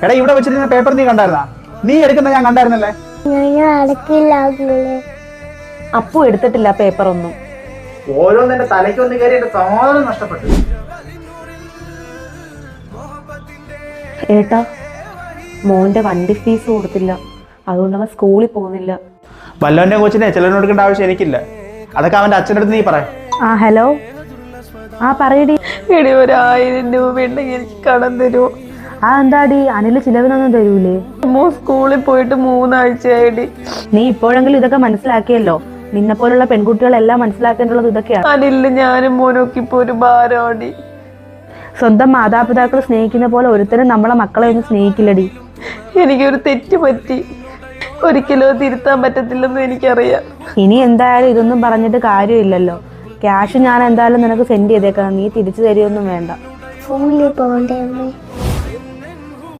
എടാ ഇവിടെ വെച്ചിരുന്ന പേപ്പർ നീ കണ്ടായിരുന്നാ? നീ എടുക്കുന്ന ഞാൻ കണ്ടായിരുന്നല്ലേ? അപ്പു എടുത്തിട്ടില്ല പേപ്പർ ഒന്നും. ഓരോന്ന് എന്റെ തലയ്ക്ക് ഒന്ന് കയറി എന്റെ സമാധാനം നഷ്ടപ്പെട്ടു. ഏട്ടാ, മോന്റെ വണ്ടി ഫീസ് കൊടുത്തില്ല, അതുകൊണ്ട് അവൻ സ്കൂളിൽ പോകുന്നില്ല. വല്ലവന്റെ കൊച്ചിനെ ചിലവിന് കൊടുക്കേണ്ട ആവശ്യം എനിക്കില്ല. അതൊക്കെ അവന്റെ അച്ഛൻ്റെ അടുത്ത് നീ പറ. ഹലോ, പറയടി. എടി 1000 രൂപ ഉണ്ടെങ്കിൽ എനിക്ക് കടം തരുമോ? എന്താടി, അനില് ചിലവിനൊന്നും തരൂലേ? സ്കൂളിൽ പോയിട്ട് 3 ആഴ്ചയായിടി. നീ ഇപ്പോഴെങ്കിലും ഇതൊക്കെ മനസ്സിലാക്കിയല്ലോ. നിന്നെ പോലുള്ള പെൺകുട്ടികളെല്ലാം മനസ്സിലാക്കേണ്ടുള്ളത് ഇതൊക്കെയാണ്. അനില് ഞാനും മോനൊക്കെ ഇപ്പൊ ഒരു ഭാരമാടി. സ്വന്തം മാതാപിതാക്കൾ സ്നേഹിക്കുന്ന പോലെ ഒരുത്തരും നമ്മളെ മക്കളെ ഒന്നും സ്നേഹിക്കില്ലടി. എനിക്കൊരു തെറ്റ് പറ്റി, ഒരിക്കലും തിരുത്താൻ പറ്റത്തില്ലെന്ന് എനിക്കറിയാം. ഇനി എന്തായാലും ഇതൊന്നും പറഞ്ഞിട്ട് കാര്യമില്ലല്ലോ. ക്യാഷ് ഞാൻ എന്തായാലും നിനക്ക് സെൻഡ് ചെയ്തേക്കാം, നീ തിരിച്ചു തരുമൊന്നും വേണ്ട. ഫോണിൽ പോകണ്ടേ അമ്മേ?